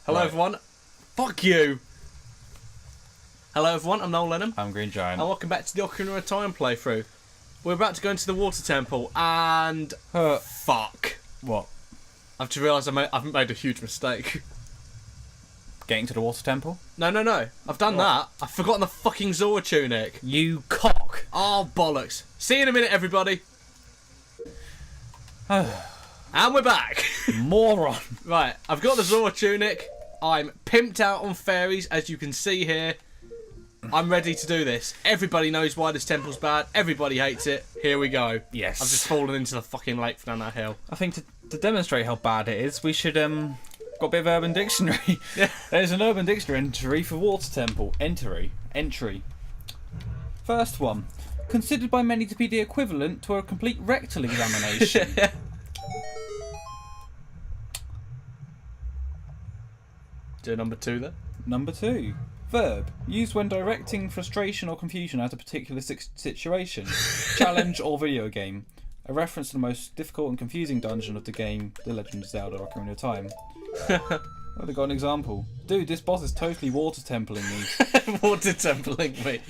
Hello, Right. everyone. Fuck you. Hello, everyone. I'm Noel Lennon. I'm Green Giant. And welcome back to the Ocarina of Time playthrough. We're about to go into the water temple, and fuck. What? I've just realised I've made a huge mistake. Getting to the water temple? No. I've done that. I've forgotten the fucking Zora tunic. You cock! Oh, bollocks. See you in a minute, everybody. And we're back. Moron! Right, I've got the Zora tunic. I'm pimped out on fairies, as you can see here. I'm ready to do this. Everybody knows why this temple's bad. Everybody hates it. Here we go. Yes. I've just fallen into the fucking lake down that hill. I think to demonstrate how bad it is, we should, got a bit of Urban Dictionary. Yeah. There's an Urban Dictionary entry for water temple. Entry. First one. Considered by many to be the equivalent to a complete rectal examination. Do number 2 then. Number 2. Verb. Used when directing frustration or confusion at a particular situation, challenge or video game. A reference to the most difficult and confusing dungeon of the game, The Legend of Zelda Ocarina of Time. Oh, they got an example. Dude, this boss is totally water templing me. Water templing me.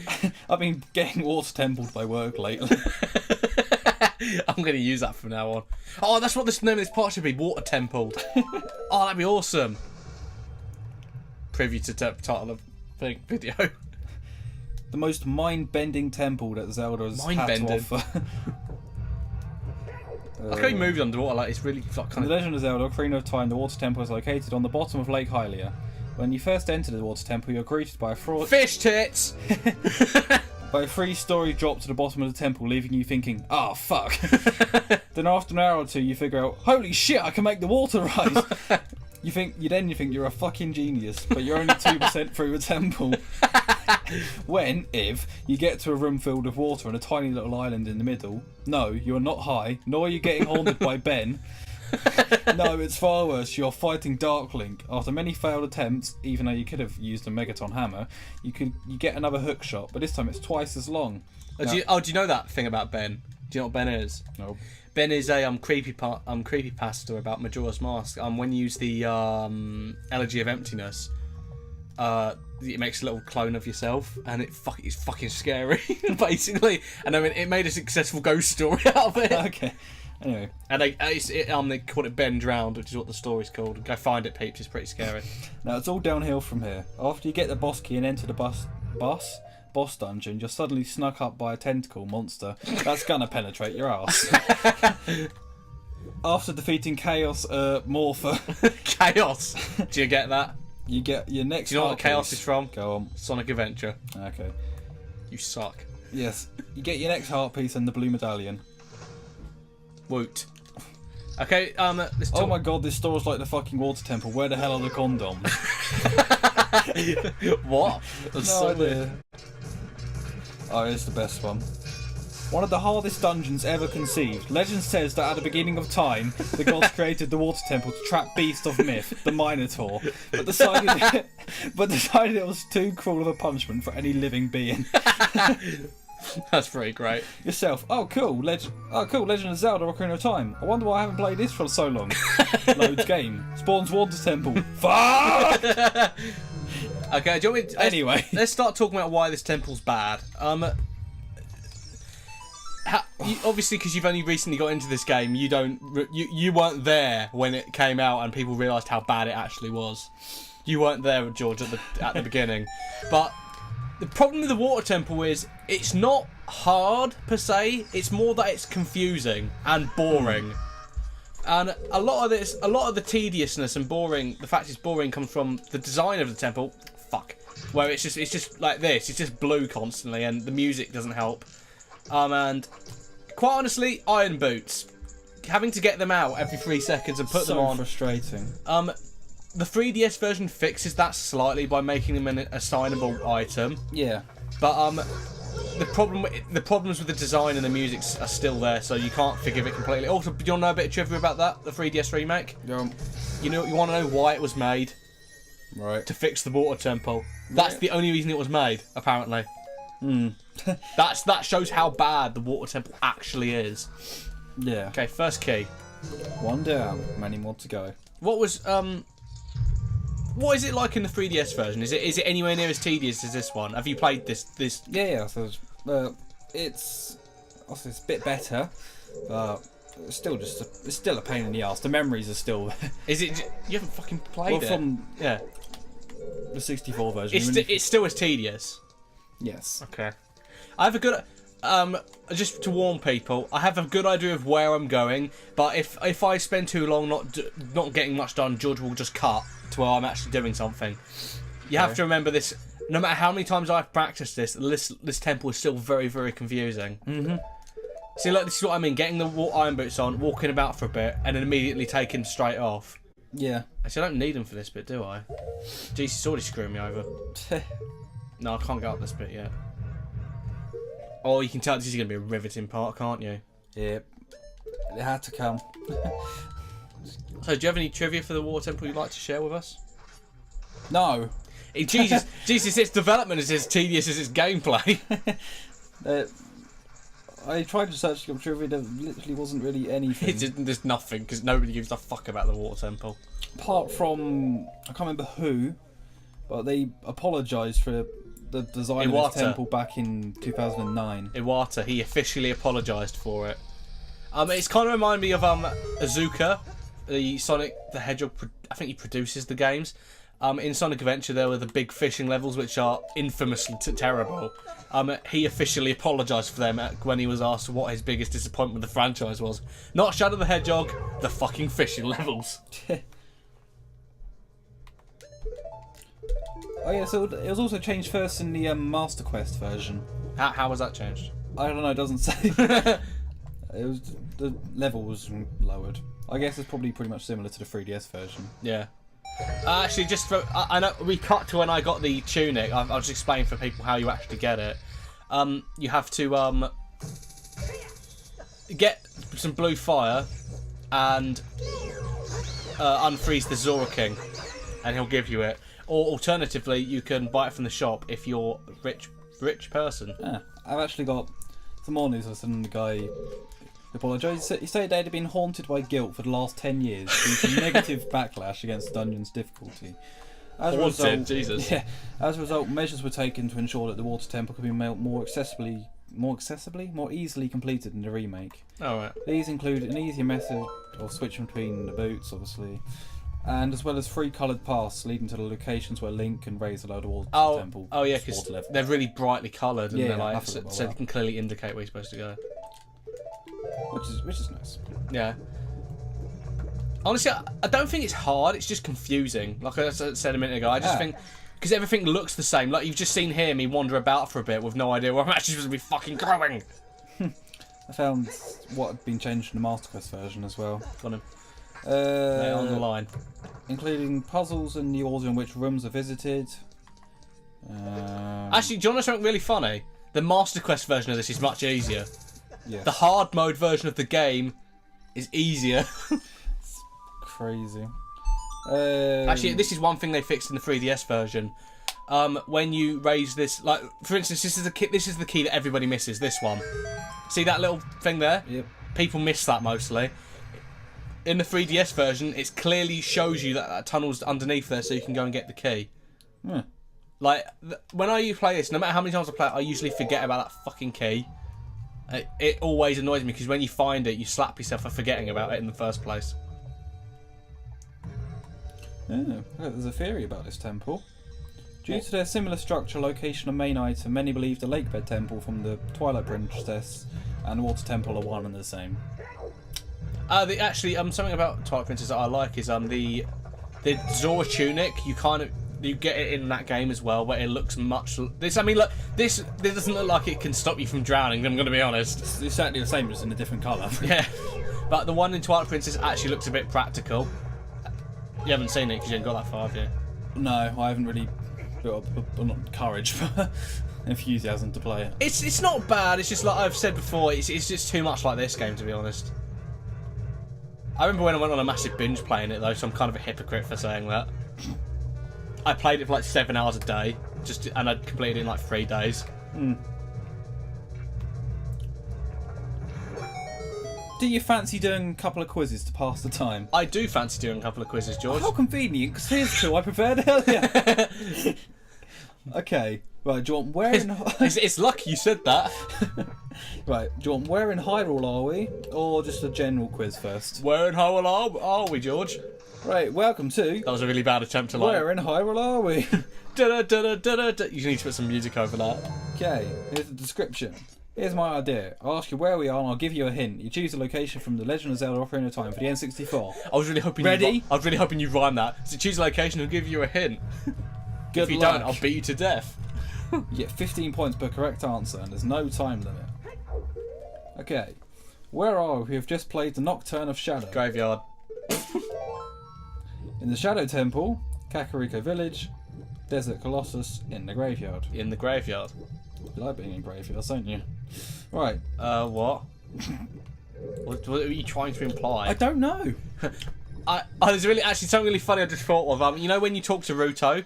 I've been getting water templed by work lately. I'm going to use that from now on. Oh, that's what the name of this part should be. Water templed. Oh, that'd be awesome. Preview to title of the video. The most mind-bending temple that Zelda has had to Mind-bending? offer. I can't even move underwater. Like, it's really like, In kind The of... Legend of Zelda Ocarina of Time, the water temple is located on the bottom of Lake Hylia. When you first enter the water temple, you're greeted by a Fish tits! by a 3-story drop to the bottom of the temple, leaving you thinking, "Oh fuck." Then after an hour or two, you figure out, "Holy shit, I can make the water rise." You think you're a fucking genius, but you're only 2% through the temple. If you get to a room filled with water and a tiny little island in the middle, no, you're not high, nor are you getting haunted by Ben. No, it's far worse. You're fighting Dark Link. After many failed attempts, even though you could have used a Megaton hammer, you get another hook shot, but this time it's twice as long. Do you know that thing about Ben? Do you know what Ben is? No. Ben is a creepypasta about Majora's Mask. When you use the Elegy of Emptiness, it makes a little clone of yourself, and it's fucking scary, basically. And I mean, it made a successful ghost story out of it. Okay. Anyway. And they called it Ben Drowned, which is what the story's called. Go find it, peeps. It's pretty scary. Now it's all downhill from here. After you get the boss key and enter the boss dungeon, you're suddenly snuck up by a tentacle monster that's gonna penetrate your ass. After defeating Chaos Morpher, Chaos. Do you get that? you get your next. Do you know what heart Chaos piece. is from? Go on. Sonic Adventure. Okay. You suck. Yes. You get your next heart piece and the blue medallion. Woot. Okay, let's talk. Oh my god, this store's like the fucking water temple. Where the hell are the condoms? What? That's No so idea. weird. Oh, it's the best one. One of the hardest dungeons ever conceived. Legend says that at the beginning of time, the gods created the water temple to trap beast of myth, the Minotaur, but decided it was too cruel of a punishment for any living being. That's pretty great. Yourself. Oh, cool. Legend of Zelda Ocarina of Time. I wonder why I haven't played this for so long. Loads game. Spawns water temple. Fuck! Okay, do you want me to, Anyway. let's start talking about why this temple's bad. Obviously, because you've only recently got into this game, you weren't there when it came out and people realised how bad it actually was. You weren't there, George, at the beginning. But the problem with the water temple is it's not hard per se. It's more that it's confusing and boring. And a lot of the tediousness and boring, the fact it's boring, comes from the design of the temple. Where it's just like this. It's just blue constantly, and the music doesn't help. And quite honestly, iron boots, having to get them out every 3 seconds and put them on. Frustrating. The 3DS version fixes that slightly by making them an assignable item. Yeah. But the problems with the design and the music are still there, so you can't forgive it completely. Also, do you want to know a bit of trivia about that? The 3DS remake. Yeah. You want to know why it was made? Right. To fix the water temple. That's the only reason it was made, apparently. That shows how bad the water temple actually is. Yeah. Okay, first key. One down, many more to go. What was What is it like in the 3DS version? Is it anywhere near as tedious as this one? Have you played this? Yeah. So it's also it's a bit better, but it's still a pain in the ass. The memories are still. Is it? You haven't fucking played it. From yeah. The 64 version. It's still as tedious. Yes. Okay. I have a good. Just to warn people, I have a good idea of where I'm going, but if I spend too long not getting much done, George will just cut to where I'm actually doing something. You have to remember this. No matter how many times I've practiced this temple is still very, very confusing. Mm-hmm. See, like, this is what I mean. Getting the iron boots on, walking about for a bit, and then immediately taking straight off. Yeah. Actually, I don't need them for this bit, do I? Jeez, it's already screwing me over. No, I can't get up this bit yet. Oh, you can tell this is going to be a riveting part, can't you? Yep. It had to come. So, do you have any trivia for the Water Temple you'd like to share with us? No. Jesus, its development is as tedious as its gameplay. I tried to search up trivia, there literally wasn't really anything. There's nothing, because nobody gives a fuck about the Water Temple. Apart from, I can't remember who, but they apologised for the design of this temple back in 2009. Iwata, he officially apologised for it. It's kind of reminded me of Azuka, the Sonic the Hedgehog. I think he produces the games. In Sonic Adventure, there were the big fishing levels, which are infamously terrible. He officially apologised for them when he was asked what his biggest disappointment with the franchise was. Not Shadow the Hedgehog, the fucking fishing levels. Oh yeah, so it was also changed first in the Master Quest version. How was that changed? I don't know, it doesn't say. It was the level was lowered. I guess it's probably pretty much similar to the 3DS version. Yeah. Actually, just for I know we cut to when I got the tunic. I'll just explain for people how you actually get it. You have to get some blue fire and unfreeze the Zora King, and he'll give you it. Or alternatively, you can buy it from the shop if you're a rich person. Yeah, I've actually got some more news. From the guy apologised. He said they'd been haunted by guilt for the last 10 years due to negative backlash against the dungeon's difficulty. As a result, Jesus. Yeah, as a result, measures were taken to ensure that the Water Temple could be more easily completed in the remake. Alright. These include an easier method of switching between the boots, obviously, and as well as 3 coloured paths leading to the locations where Link can raise a load of water to the temple. Oh yeah, because they're really brightly coloured, and they're like so that. they can clearly indicate where you're supposed to go. Which is nice. Yeah. Honestly, I don't think it's hard. It's just confusing. Like I said a minute ago, I just think because everything looks the same. Like you've just seen me wander about for a bit with no idea where I'm actually supposed to be fucking going. I found what had been changed in the Master Quest version as well. Got him. Lay on the line. Including puzzles and the order in which rooms are visited. Actually, do you want to know something really funny? The Master Quest version of this is much easier. Yes. The hard mode version of the game is easier. It's crazy. Actually, this is one thing they fixed in the 3DS version. When you raise this, like for instance, this is the key that everybody misses. This one. See that little thing there? Yep. People miss that mostly. In the 3DS version, it clearly shows you that tunnel's underneath there, so you can go and get the key. Yeah. Like when I play this, no matter how many times I play it, I usually forget about that fucking key. It always annoys me because when you find it, you slap yourself for forgetting about it in the first place. Yeah, there's a theory about this temple. Due to their similar structure, location, and main item, many believe the Lakebed Temple from the Twilight Princess and the Water Temple are one and the same. Something about Twilight Princess that I like is the Zora tunic. You get it in that game as well, but it looks much. This doesn't look like it can stop you from drowning. I'm going to be honest. It's exactly the same, just in a different colour. Yeah, but the one in Twilight Princess actually looks a bit practical. You haven't seen it because you haven't got that far, have you? No, I haven't really built up not courage, but enthusiasm to play it. It's not bad. It's just like I've said before. It's just too much like this game, to be honest. I remember when I went on a massive binge playing it though, so I'm kind of a hypocrite for saying that. I played it for like 7 hours a day, and I'd completed it in like 3 days. Do you fancy doing a couple of quizzes to pass the time? I do fancy doing a couple of quizzes, George. How convenient, because here's two I prepared earlier. Okay, right, do you want where in... It's lucky you said that. Right, do you want where in Hyrule are we? Or just a general quiz first? Where in Hyrule are we, George? Right, welcome to... That was a really bad attempt to like... Where in Hyrule are we? Da-da-da-da-da-da. You need to put some music over that. Okay, here's the description. Here's my idea. I'll ask you where we are and I'll give you a hint. You choose a location from The Legend of Zelda Ocarina of Time for the N64. I was really hoping Ready? I was really hoping you rhyme that. So choose a location and give you a hint. Good If you luck. don't, I'll beat you to death. You get 15 points per correct answer and there's no time limit. Okay. Where are we? We have just played the Nocturne of Shadow. Graveyard. In the Shadow Temple, Kakariko Village, Desert Colossus, in the graveyard. In the graveyard. You like being in graveyards, don't you? Right. What? What are you trying to imply? I don't know. There's really actually something really funny I just thought of. You know when you talk to Ruto,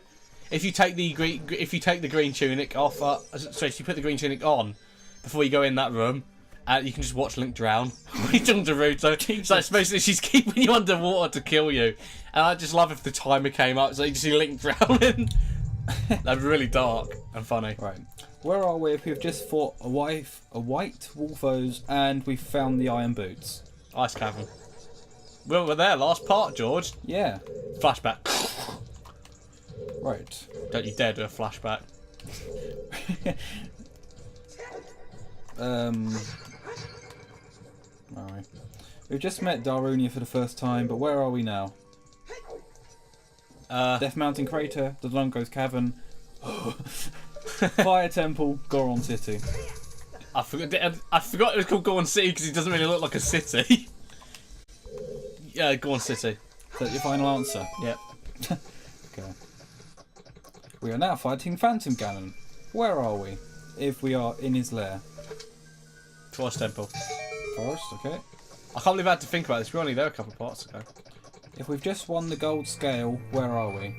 if you take the green tunic off, sorry, if you put the green tunic on before you go in that room, you can just watch Link drown. When you talk to Ruto, so it's basically she's keeping you underwater to kill you. And I just love if the timer came up, so you just see Link drowning. That'd be really dark and funny. Right. Where are we? We've just fought a white Wolfos and we've found the Iron Boots. Ice Cavern. We're there, last part, George. Yeah. Flashback. Right. Don't you dare do a flashback. Alright. We've just met Darunia for the first time, but where are we now? Death Mountain Crater, the Lungo's Cavern, Fire Temple, Goron City. I forgot it was called Gorn City because it doesn't really look like a city. Yeah, Gorn City. Is that your final answer? Yep. Okay. We are now fighting Phantom Ganon. Where are we? If we are in his lair. Forest Temple. Forest, okay. I can't believe I had to think about this. We were only there a couple of parts ago. If we've just won the gold scale, where are we?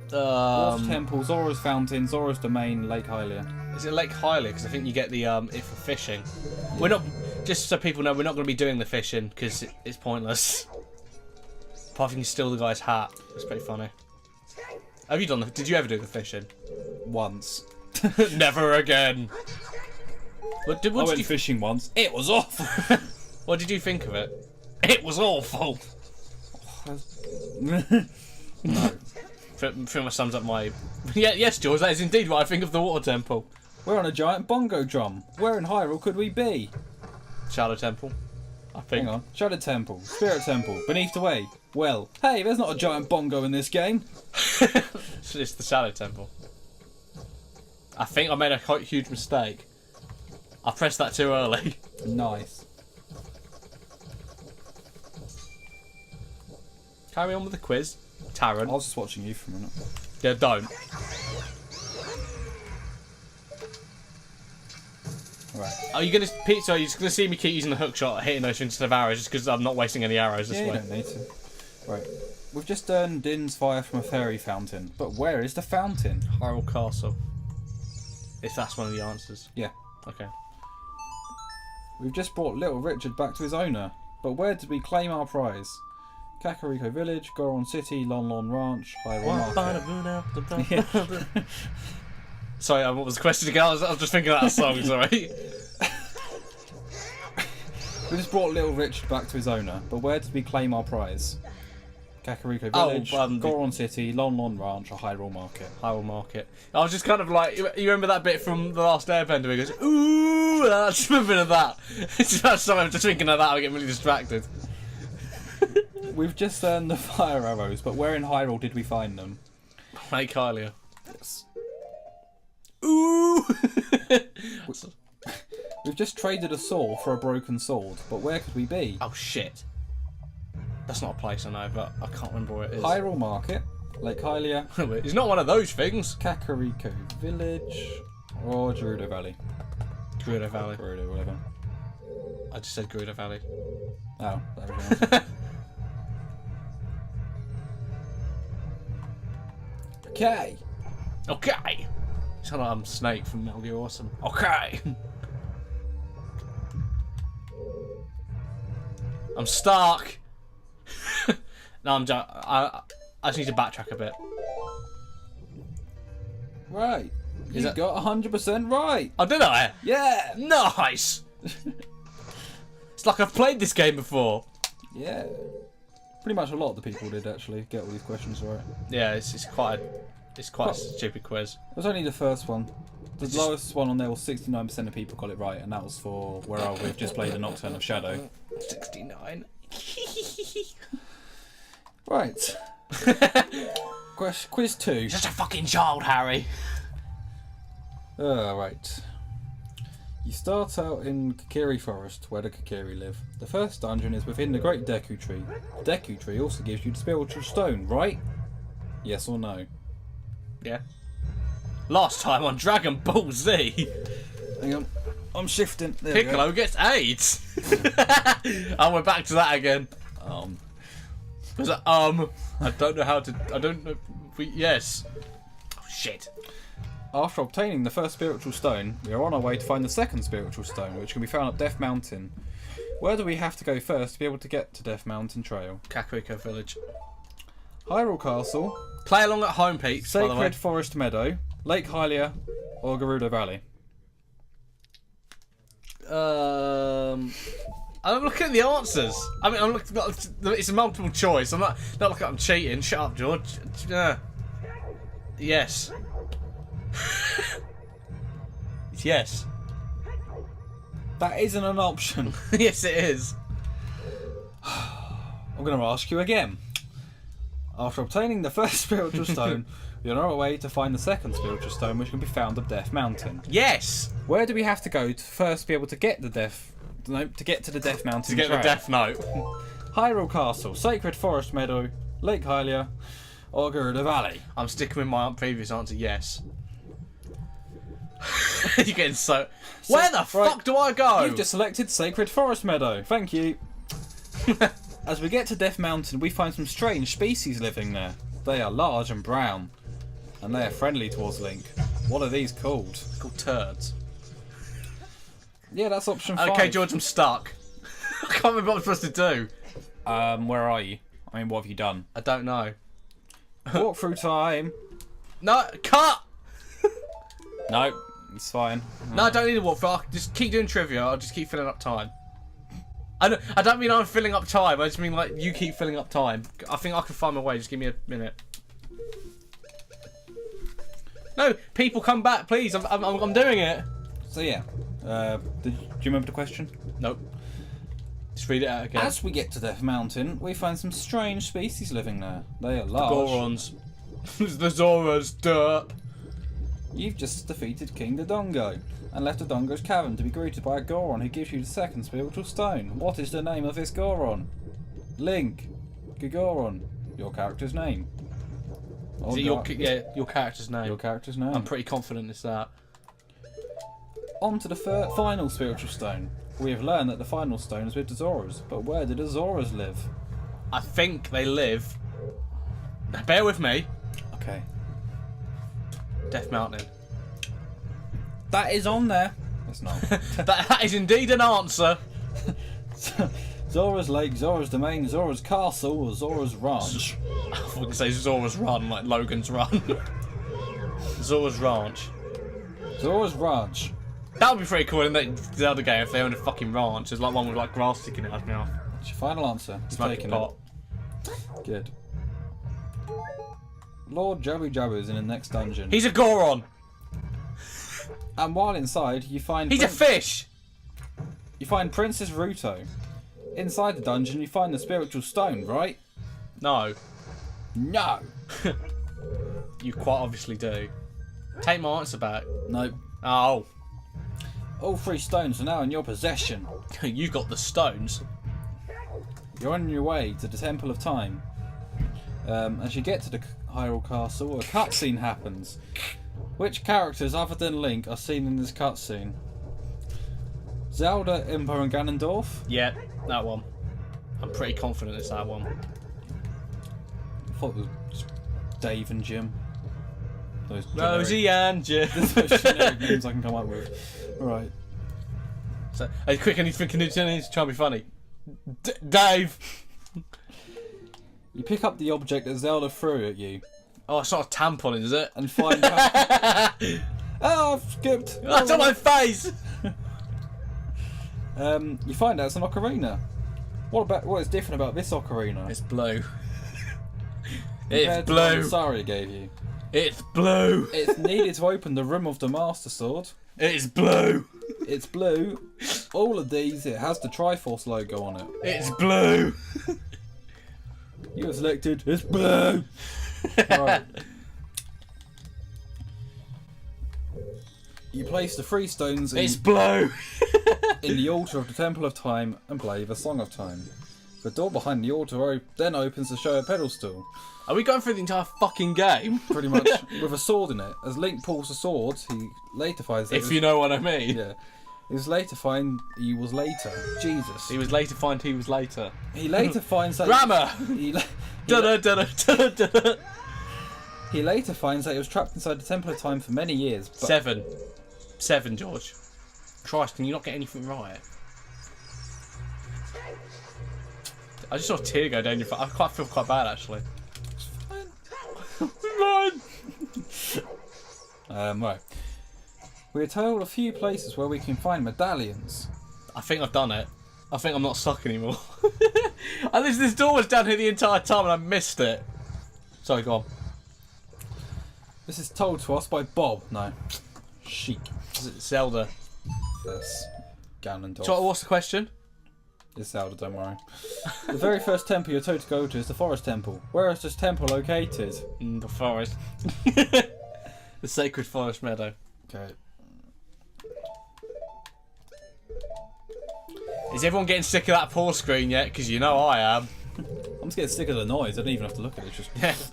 Dwarf Temple, Zora's Fountain, Zora's Domain, Lake Hylia. Is it Lake Hylia? Because I think you get the it for fishing. Yeah. We're not, just so people know, we're not going to be doing the fishing because it's pointless. Apart from you steal the guy's hat. It's pretty funny. Have you done did you ever do the fishing? Once. Never again. What I went fishing once. It was awful. What did you think of it? It was awful. No. Pretty much sums up my... yes, George, that is indeed what I think of the Water Temple. We're on a giant bongo drum. Where in Hyrule could we be? Shadow Temple, I think. Hang on. Shadow Temple, Spirit Temple, Beneath the Way. Well, hey, there's not a giant bongo in this game. It's the Shadow Temple. I think I made a quite huge mistake. I pressed that too early. Nice. Carry on with the quiz, Taran. I was just watching you for a minute. Yeah, don't. Right. Are you gonna? So you're just gonna see me keep using the hook shot, hitting those instead of arrows, just because I'm not wasting any arrows this Yeah, way. you don't need to. Right. We've just earned Din's fire from a fairy fountain, but where is the fountain? Hyrule Castle. If that's one of the answers. Yeah. Okay. We've just brought Little Richard back to his owner, but where did we claim our prize? Kakariko Village, Goron City, Lon Lon Ranch, Hyrule Market. Yeah. Sorry, what was the question again? I was just thinking of that song, sorry. We just brought Little Richard back to his owner, but where did we claim our prize? Kakariko Village, Goron City, Lon Lon Ranch, or Hyrule Market? Hyrule Market. I was just kind of like, you remember that bit from The Last Airbender where he goes, ooh, I just remember that. Sorry, I'm just thinking of that, I get really distracted. We've just earned the fire arrows, but where in Hyrule did we find them? Lake Hylia. Yes. Ooh! We've just traded a saw for a broken sword, but where could we be? Oh shit. That's not a place I know, but I can't remember where it is. Hyrule Market, Lake Hylia, It's not one of those things. Kakariko Village, or Gerudo Valley. Gerudo Valley. Gerudo, whatever. I just said Gerudo Valley. Oh, that was your answer. Okay. Okay. Sound like I'm Snake from Metal Gear Awesome. Okay. I'm stuck. No, I just need to backtrack a bit. Right. Is You got 100% right. Oh, did I? Yeah. Nice. It's like I've played this game before. Yeah. Pretty much a lot of the people did actually get all these questions right. Yeah, it's quite a stupid quiz. It was only the first one. The lowest one on there was 69% of people got it right, and that was for where we've just played a Nocturne of Shadow. 69. Right. Quiz 2. You're just a fucking child, Harry. Right. You start out in Kakiri Forest, where the Kakiri live. The first dungeon is within the Great Deku Tree. The Deku Tree also gives you the Spiritual Stone, right? Yes or no? Yeah. Last time on Dragon Ball Z, Hang on. I'm shifting. There we go. Piccolo gets AIDS. And we're back to that again. Was it, I don't know how to. I don't know. Yes. Oh, shit. After obtaining the first spiritual stone, we are on our way to find the second spiritual stone, which can be found up Death Mountain. Where do we have to go first to be able to get to Death Mountain Trail? Kakariko Village. Hyrule Castle, Play along at home, peeps, by the way. Sacred Forest Meadow, Lake Hylia, or Gerudo Valley? I'm looking at the answers. I mean, I'm looking. It's a multiple choice. I'm not looking at. I'm cheating. Shut up, George. Yes. Yes. That isn't an option. Yes, it is. I'm going to ask you again. After obtaining the first spiritual stone, we are on our way to find the second spiritual stone, which can be found up Death Mountain. Yes. Where do we have to go to first be able to get the Death? No, to get to the Death Mountain. To get Trail? the Death Note. Hyrule Castle, Sacred Forest Meadow, Lake Hylia, or Gerudo Valley? I'm sticking with my previous answer. Yes. You're getting so. Where the fuck do I go? You've just selected Sacred Forest Meadow. Thank you. As we get to Death Mountain, we find some strange species living there. They are large and brown, and they are friendly towards Link. What are these called? It's called turds. Yeah, that's option 5. Okay, George, I'm stuck. I can't remember what I'm supposed to do. Where are you? I mean, what have you done? I don't know. Walk through time. No, cut! No, it's fine. No, I don't need to walk through. Just keep doing trivia. I'll just keep filling up time. I don't mean I'm filling up time. I just mean like you keep filling up time. I think I can find my way. Just give me a minute. No, people, come back, please. I'm doing it. So yeah, do you remember the question? Nope. Just read it out again. As we get to Death Mountain, we find some strange species living there. They are large. Gorons. The Zoras, derp. You've just defeated King Dodongo and left Dodongo's cavern to be greeted by a Goron who gives you the second spiritual stone. What is the name of this Goron? Link. Gigoron. Your character's name. Is it your character's name? Your character's name. I'm pretty confident it's that. On to the final spiritual stone. We have learned that the final stone is with the Zoras, but where do the Zoras live? I think they live. Bear with me. Okay. Death Mountain. That is on there. It's not. That is indeed an answer. Zora's Lake, Zora's Domain, Zora's Castle, or Zora's Ranch? I was going to say Zora's Run, like Logan's Run. Zora's Ranch. Zora's Ranch. That would be pretty cool in that Zelda game if they owned a fucking ranch. There's like one with like grass sticking out of his mouth. It's your final answer. Smoking Taking pot. it. Good. Lord Jabby Jabba is in the next dungeon. He's a Goron. And while inside, you find... He's a fish. You find Princess Ruto. Inside the dungeon, you find the spiritual stone, right? No. No. You quite obviously do. Take my answer back. Nope. Oh. All 3 stones are now in your possession. You got the stones. You're on your way to the Temple of Time. As you get to the Hyrule Castle, a cutscene happens. Which characters other than Link are seen in this cutscene? Zelda, Impa and Ganondorf? Yeah, that one. I'm pretty confident it's that one. I thought it was just Dave and Jim. Those Rosie and Jim. those generic names I can come up with. Right. So, hey, quick, I need to try and be funny. Dave. You pick up the object that Zelda threw at you Oh, it's not a tampon, is it? and find out... Oh, I've skipped. That's on my face. You find out it's an ocarina. What is different about this ocarina? It's blue. Compared It's to the one blue. Sari gave you. It's blue. It's needed to open the room of the Master Sword. It's blue. It's blue. All of these, it has the Triforce logo on it. It's blue. You were selected. It's blue. Right. You place the 3 stones It's blue. in the altar of the Temple of Time and play the Song of Time. The door behind the altar then opens to show a pedestal, Are we going through the entire fucking game? pretty much with a sword in it. As Link pulls the sword, he later finds that If you know what I mean. yeah. He was later find he was later. Jesus. He was later find he was later. He later finds that Grammar. he, he later finds that he was trapped inside the Temple of Time for many years. But 7, George. Christ, can you not get anything right? I just saw a tear go down your face. I feel quite bad actually. Right. We are told a few places where we can find medallions. I think I've done it. I think I'm not stuck anymore. And this door was down here the entire time and I missed it. Sorry, go on. This is told to us by Bob. No. Sheik. Zelda. That's Ganondorf. So what's the question? It's Zelda, don't worry. The very first temple you're told to go to is the Forest Temple. Where is this temple located? In the forest. The sacred forest meadow. Okay. Is everyone getting sick of that pause screen yet? Because you know I am. I'm just getting sick of the noise. I don't even have to look at it. It's just...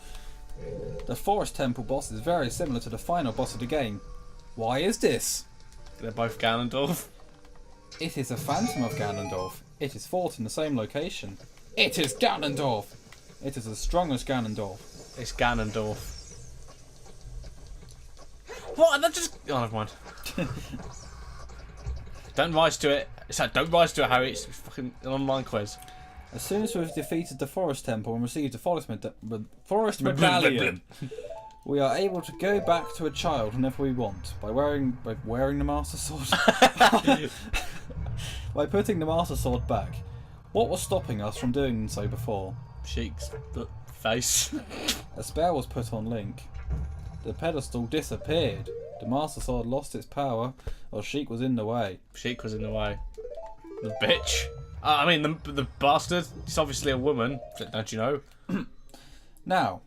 The Forest Temple boss is very similar to the final boss of the game. Why is this? They're both Ganondorf. It is a phantom of Ganondorf. It is fought in the same location. It is Ganondorf! It is as strong as Ganondorf. It's Ganondorf. What? That just... Oh, never mind. Don't rise to it. So don't rise to it, Harry. It's fucking an online quiz. As soon as we've defeated the Forest Temple and received the Forest Medallion, we are able to go back to a child whenever we want by wearing the Master Sword. By putting the Master Sword back. What was stopping us from doing so before? Sheik's face. A spell was put on Link. The pedestal disappeared. The Master Sword lost its power, or Sheik was in the way. Sheik was in the way. The bitch. I mean, the bastard. It's obviously a woman. Don't you know? Now,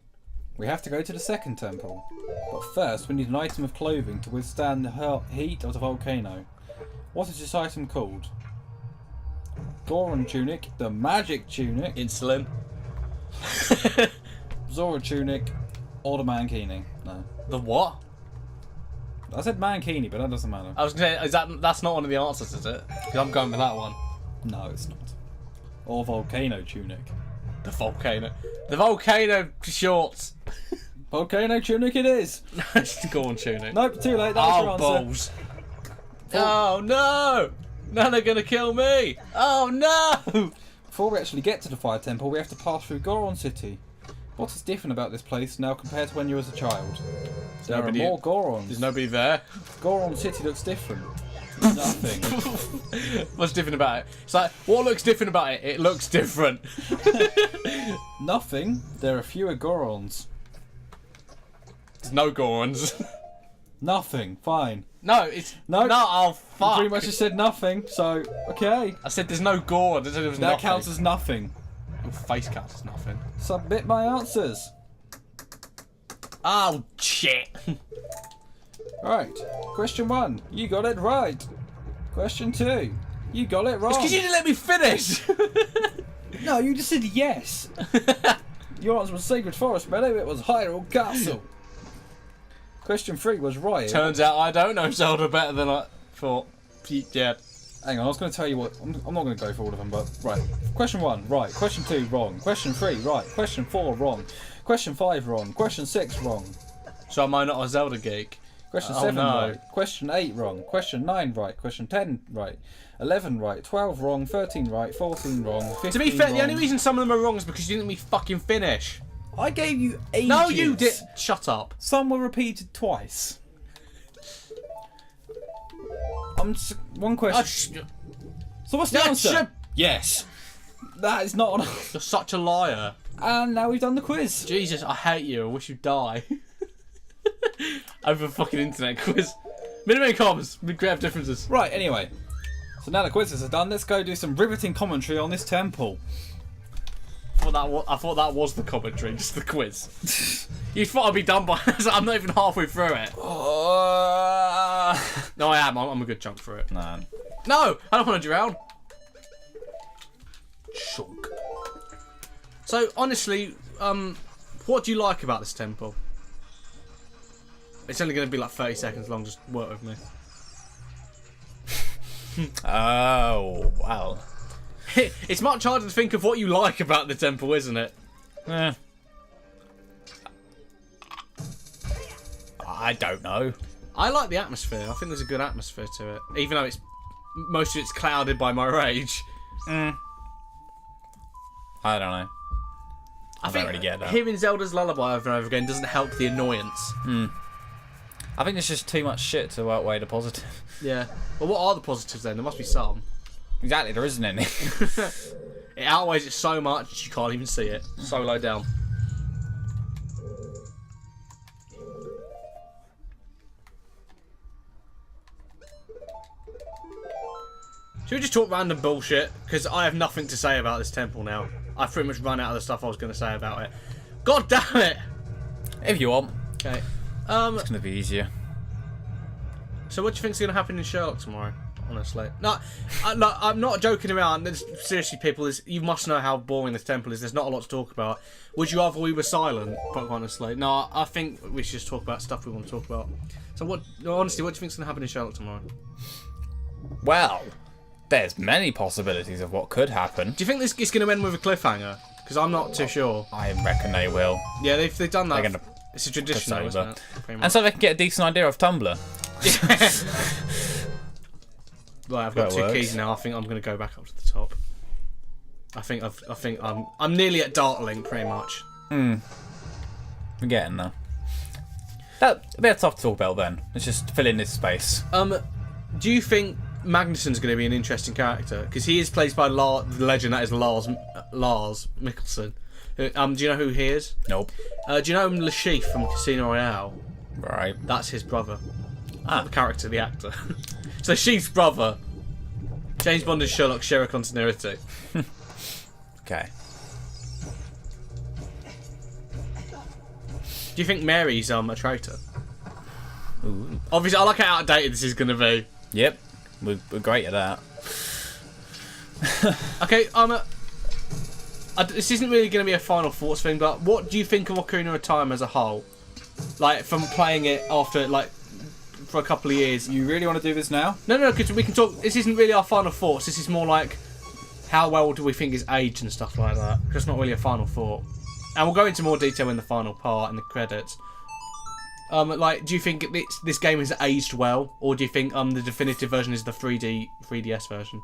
we have to go to the second temple. But first, we need an item of clothing to withstand the heat of the volcano. What is this item called? Goron tunic, the magic tunic, Insulin. Zora tunic, or the mankini. No. The what? I said mankini, but that doesn't matter. I was gonna say, that's not one of the answers, is it? Because I'm going with that one. No, it's not. Or volcano tunic. The volcano. The volcano shorts. Volcano tunic it is! It's the Gorn tunic. Nope, too late, that was your answer. balls. Oh no! Now they're gonna kill me! Oh no! Before we actually get to the Fire Temple, we have to pass through Goron City. What is different about this place now compared to when you were a child? There are more Gorons. There's nobody there. Goron City looks different. Nothing. What's different about it? It's like, what looks different about it? It looks different. Nothing. There are fewer Gorons. There's no Gorons. Nothing. Fine. No, it's... No. Oh, fuck. Pretty much just said nothing, so, okay. I said there's no Gorons. I said there was That nothing. counts as nothing. Your face counts as nothing. Submit my answers. Oh, shit. Right. Question 1. You got it right. Question 2. You got it wrong. It's because you didn't let me finish. No, you just said yes. Your answer was Sacred Forest Meadow. It was Hyrule Castle. Question 3 was right. Turns out I don't know Zelda better than I thought. Yeah. Hang on, I was going to tell you what. I'm not going to go for all of them, but right. Question 1, right. Question 2, wrong. Question 3, right. Question 4, wrong. Question 5, wrong. Question 6, wrong. So am I not a Zelda geek? Question Oh, 7 no. right. Question 8 wrong. Question 9 right. Question 10 right. 11 right. 12 wrong. 13 right. 14 wrong. 15 To be fair, wrong. the only reason some of them are wrong is because you didn't let me fucking finish. I gave you ages. No, you did. Shut up. Some were repeated twice. One question. So what's the answer? Yes. That is not an You're such a liar. And now we've done the quiz. Jesus, I hate you. I wish you'd die. Over a fucking internet quiz. Minimum comms. We grab differences. Right, anyway. So now the quizzes are done, let's go do some riveting commentary on this temple. I thought that was the commentary, just the quiz. You thought I'd be done by... I'm not even halfway through it. No, I am. I'm a good chunk through it. No. No! I don't want to drown. Shunk. So, honestly, what do you like about this temple? It's only going to be like 30 seconds long, just work with me. Oh, wow. It's much harder to think of what you like about the temple, isn't it? I don't know. I like the atmosphere. I think there's a good atmosphere to it. Even though most of it's clouded by my rage. I don't know. I don't really get that. Hearing Zelda's lullaby over and over again doesn't help the annoyance. I think there's just too much shit to outweigh the positive. Yeah. Well, what are the positives then? There must be some. Exactly, there isn't any. It outweighs it so much you can't even see it. So low down. Should we just talk random bullshit? Because I have nothing to say about this temple now. I've pretty much run out of the stuff I was going to say about it. God damn it! If you want. Okay. It's going to be easier. So what do you think's going to happen in Sherlock tomorrow? Honestly. No, I'm not joking around. There's, seriously, people, you must know how boring this temple is. There's not a lot to talk about. Would you rather we were silent, quite honestly? No, I think we should just talk about stuff we want to talk about. So honestly, what do you think's going to happen in Sherlock tomorrow? Well, there's many possibilities of what could happen. Do you think this is going to end with a cliffhanger? Because I'm not too sure. I reckon they will. Yeah, they've done that. They're gonna it's a tradition, though, isn't it? And so they can get a decent idea of Tumblr. Right, I've got 2 keys now. I think I'm going to go back up to the top. I think I'm nearly at Dartling, pretty much. We're getting there. That'd be tough to talk about then. Let's just fill in this space. Do you think Magnuson's going to be an interesting character? Because he is played by the legend that is Lars Mikkelsen. Do you know who he is? Nope. Do you know Le Chiffre from Casino Royale? Right. That's his brother. Not the character, the actor. So Chiffre's brother. James Bond and Sherlock share a continuity. Okay. Do you think Mary's a traitor? Ooh. Obviously, I like how outdated this is going to be. Yep. We're great at that. Okay, this isn't really going to be a final thoughts thing, but what do you think of Ocarina of Time as a whole? Like, from playing it after, like, for a couple of years. You really want to do this now? No, because we can talk. This isn't really our final thoughts. This is more like how well do we think it's aged and stuff like that. Because it's not really a final thought. And we'll go into more detail in the final part in the credits. Like, do you think this game has aged well, or do you think the definitive version is the 3DS version?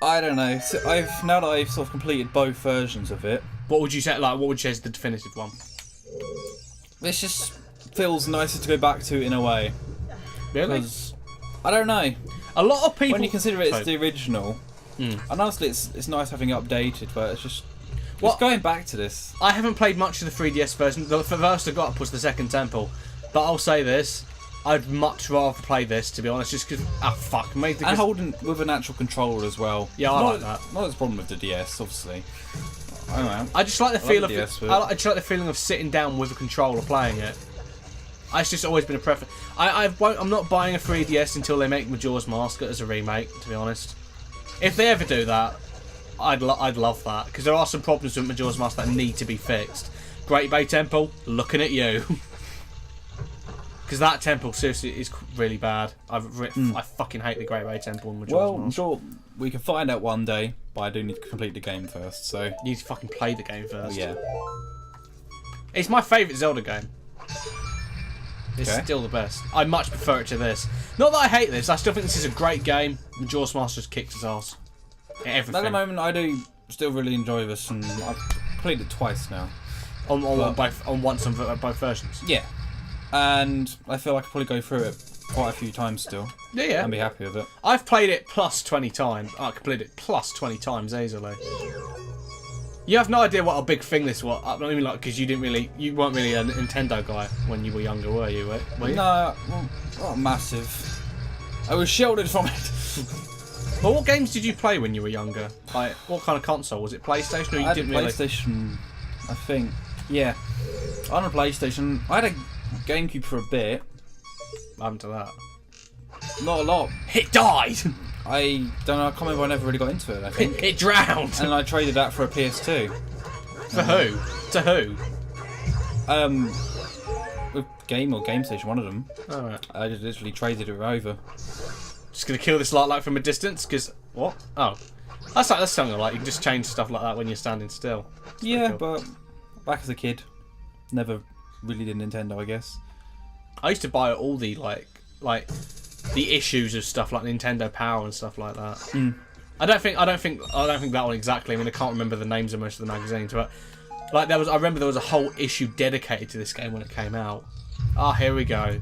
I don't know. So now that I've sort of completed both versions of it. What would you say? Like, what would you say is the definitive one? This just feels nicer to go back to in a way. Really? I don't know. A lot of people. When you consider it's the original, and honestly, it's nice having it updated, but it's just. What's going back to this? I haven't played much of the 3DS version. The first I got up was the second temple, but I'll say this: I'd much rather play this, to be honest, just because fuck, made the and holding with an actual controller as well. Yeah, I like that. Not as a problem with the DS, obviously. I don't know. I just like the feel of. I just like the feeling of sitting down with a controller playing it. It's just always been a preference. I'm not buying a 3DS until they make Majora's Mask as a remake, to be honest. If they ever do that, I'd love that, because there are some problems with Majora's Mask that need to be fixed. Great Bay Temple, looking at you. Because that temple seriously is really bad. I fucking hate the Great Bay Temple in Majora's Mask. I'm sure we can find out one day, but I do need to complete the game first. So you need to fucking play the game first. Yeah. It's my favourite Zelda game. It's Okay. still the best. I much prefer it to this. Not that I hate this. I still think this is a great game. Majora's Mask just kicks his ass. Everything. At the moment, I do still really enjoy this, and I've played it twice now. On both versions. Yeah, and I feel like I could probably go through it quite a few times still, Yeah. and be happy with it. I've played it plus 20 times. I completed it plus 20 times easily. You have no idea what a big thing this was. I don't even like because you weren't really a Nintendo guy when you were younger, were you? Were you? No, well, not massive. I was shielded from it. But what games did you play when you were younger? Like, what kind of console was it? PlayStation, or you I had didn't a really? PlayStation, I think. Yeah, on a PlayStation. I had a GameCube for a bit. What happened to that? Not a lot. It died. I don't know. I can't remember. I never really got into it. I think. It drowned. And I traded that for a PS2. For who? To who? With Game Station, one of them. Alright. I just literally traded it over. Just gonna kill this light from a distance, because what? Oh, that's something I like. You can just change stuff like that when you're standing still. It's pretty Yeah, cool. but back as a kid, never really did Nintendo, I guess. I used to buy all the like the issues of stuff like Nintendo Power and stuff like that. Mm. I don't think that one exactly. I mean, I can't remember the names of most of the magazines, but like I remember there was a whole issue dedicated to this game when it came out. Ah, here we go.